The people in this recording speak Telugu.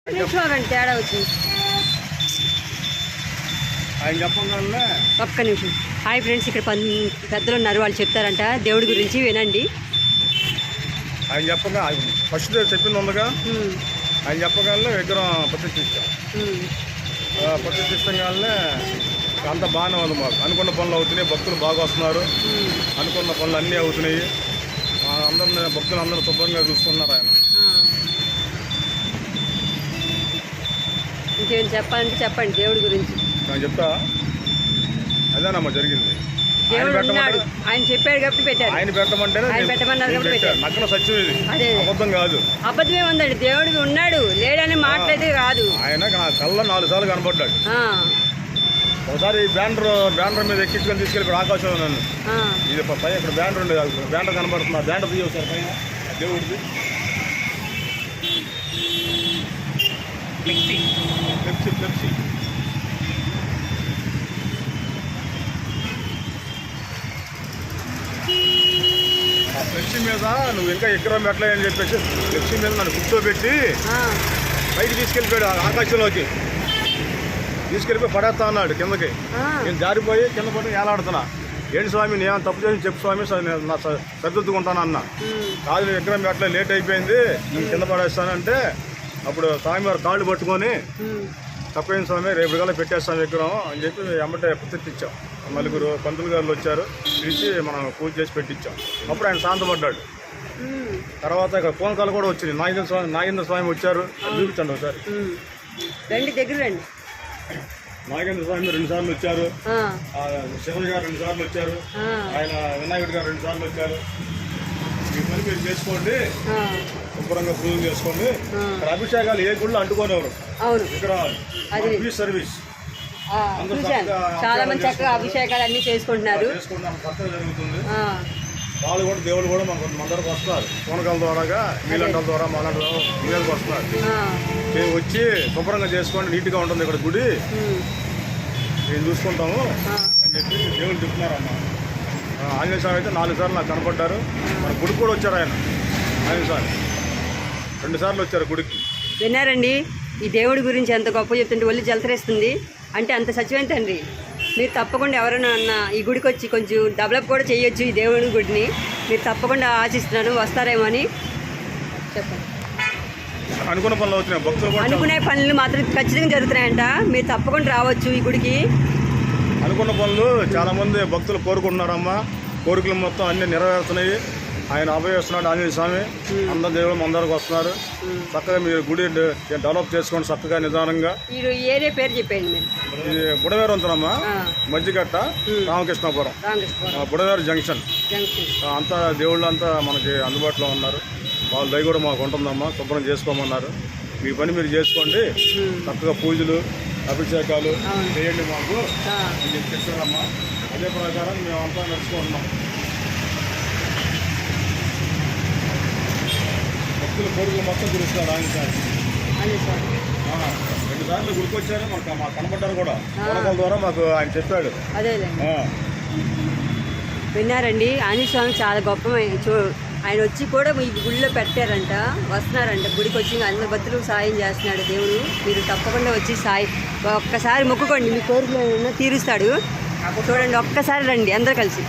తేడా వచ్చింది. ఒక్క నిమిషం. హాయ్ ఫ్రెండ్స్, ఇక్కడ పెద్దలు ఉన్నారు, వాళ్ళు చెప్తారంట దేవుడి గురించి, వినండి. ఆయన చెప్పగా ఫస్ట్ చెప్పింది ఉందిగా, ఆయన చెప్పగానే విగ్రహం ప్రతిష్ఠిస్తాం. ప్రతిష్ఠిస్తాగానే అంత బాగానే ఉంది. మాకు అనుకున్న పనులు అవుతున్నాయి, భక్తులు బాగా వస్తున్నారు, అనుకున్న పనులు అన్నీ అవుతున్నాయి. అందరిని భక్తులు అందరూ శుభ్రంగా చూసుకున్నారు. ఆయన ఇంకేం చెప్పాలంటే చెప్పండి దేవుడి గురించి. నేను చెప్తా, అదేనమ్మా జరిగింది. ఆయన చెప్పాడు కాబట్టి పెట్టారు. ఆయన పెట్టమంటే పెట్టమన్నారు కాబట్టి పెట్టారు. నక్కన సత్యం ఇది, అబద్ధం కాదు. అబద్ధమే ఉందండి. దేవుడు ఉన్నాడు, లేడని మాట్లాడితే కాదు. ఆయన నా కళ్ళ 4 సార్లు కనపడ్డాడు. ఒకసారి బ్యానర్ మీద ఎక్కించుకొని తీసుకెళ్ళి ఆకాశంలో నన్ను ఇది పై ఇక్కడ బ్యానర్ ఉండేది, బ్యానర్ కనపడుతుంది. బ్యానర్ తీయ ఒకసారి పైన దేవుడిది ఫ్లెక్సీ ఆ ఫ్లెక్సీ మీద నువ్వు ఇంకా ఎకరం పెట్టలేదని చెప్పేసి ఫ్లెక్సీ మీద నన్ను కూర్చోబెట్టి పైకి తీసుకెళ్ళిపోయాడు. ఆకాశంలోకి తీసుకెళ్ళిపోయి పడేస్తా అన్నాడు కిందకి. నేను జారిపోయి కింద పడి ఏలాడుతున్నా. ఏంటి స్వామి, నేను తప్పు చేసి చెప్పు స్వామి, నా సర్దుకుంటాను అన్న. కాదు విగ్రహం పెట్టలే, లేట్ అయిపోయింది, నేను కింద పడేస్తానంటే అప్పుడు స్వామి వారు కాళ్ళు పట్టుకొని తప్పైన స్వామి రేపు కల్లా పెట్టేస్తాం విగ్రహం అని చెప్పి ఎమ్మటే ప్రతిష్ఠించాం. 4 పంతులు గారులు వచ్చారు, పిలిచి మనం పూజ చేసి పెట్టించాం. అప్పుడు ఆయన శాంతపడ్డాడు. తర్వాత ఇక్కడ కోనకాలు కూడా వచ్చింది. నాగేంద్ర స్వామి వచ్చారు, చూపించండి ఒకసారి. దగ్గర రండి. నాగేంద్ర స్వామి 2 సార్లు వచ్చారు, శివయ్య గారు 2 సార్లు వచ్చారు, ఆయన వినాయకుడు గారు 2 సార్లు వచ్చారు. మీ పని మీరు చేసుకోండి, శుభ్రంగా పూజలు చేసుకోండి. ఇక్కడ అభిషేకాలు ఏ గుళ్ళు అంటుకోనివ్వరు. ఇక్కడ సర్వీస్ చాలా మంది చక్కగా అభిషేకాలు అన్ని చేసుకుంటున్నారు. చక్కగా జరుగుతుంది. వాళ్ళు కూడా దేవుళ్ళు కూడా అందరికి వస్తారు. కోనకాల ద్వారాగా మీలంటల ద్వారా మాలంటల మీదకి వస్తున్నారు. మేము వచ్చి శుభ్రంగా చేసుకోండి, నీట్గా ఉంటుంది ఇక్కడ గుడి, మేము చూసుకుంటాము అని చెప్పి దేవుళ్ళు చెప్తున్నారమ్మా. ఆంజనేయ స్వామి అయితే 4 సార్లు నాకు కనపడ్డారు. మన గుడికి కూడా వచ్చారు ఆయన. ఆంజనేయ స్వామి 2 సార్లు వచ్చారు గుడికి. విన్నారండి ఈ దేవుడి గురించి ఎంత గొప్ప చెప్తుంటే ఒళ్ళు జలతరేస్తుంది. అంటే అంత సత్యమైన తండ్రి. మీరు తప్పకుండా ఎవరైనా అన్న ఈ గుడికి వచ్చి కొంచెం డెవలప్ కూడా చేయొచ్చు ఈ దేవుడి గుడిని. మీరు తప్పకుండా ఆశిస్తున్నాను, వస్తారేమో అని చెప్పండి. అనుకున్న పనులు అవుతున్నాయి, భక్తులు అనుకునే పనులు మాత్రం ఖచ్చితంగా జరుగుతున్నాయంట. మీరు తప్పకుండా రావచ్చు ఈ గుడికి. అనుకున్న పనులు చాలా మంది భక్తులు కోరుకుంటున్నారమ్మా. కోరికలు మొత్తం అన్ని నెరవేరుతున్నాయి. ఆయన అభయస్తున్నాడు ఆంజనేయ స్వామి. అందరు దేవుళ్ళు అందరికి వస్తున్నారు. చక్కగా మీరు గుడి డెవలప్ చేసుకోండి చక్కగా నిదానంగా. ఏరియా పేరు చెప్పండి. ఇది బుడవేరు ఉంటున్నామ్మా, మధ్యగట్ట, రామకృష్ణాపురం, బుడవేరు జంక్షన్. అంతా దేవుళ్ళు అంతా మనకి అందుబాటులో ఉన్నారు. వాళ్ళ దయ కూడా మాకు ఉంటుందమ్మా. శుభ్రం చేసుకోమన్నారు. మీ పని మీరు చేసుకోండి. చక్కగా పూజలు అభిషేకాలు చేయండి మాకు అని చెప్పి చెప్పారమ్మా. అదే ప్రకారం మేమంతా నడుచుకుంటున్నాం. భక్తుల కోరికలు మొత్తం తెలుస్తారు. ఆయన సార్ 2 సార్లు గుడికొచ్చారు, మాకు కనపడ్డారు కూడా. కోనకాల ద్వారా మాకు ఆయన చెప్పాడు. విన్నారండి, ఆంజనేయ స్వామి చాలా గొప్ప. ఆయన వచ్చి కూడా ఈ గుడిలో పెట్టారంట, వస్తున్నారంట. గుడికి వచ్చి అందరి భక్తులకు సాయం చేస్తున్నాడు దేవుడు. మీరు తప్పకుండా వచ్చి ఒక్కసారి మొక్కుకోండి, మీ కోరికలు తీరుస్తాడు. చూడండి, ఒక్కసారి రండి అందరు కలిసి.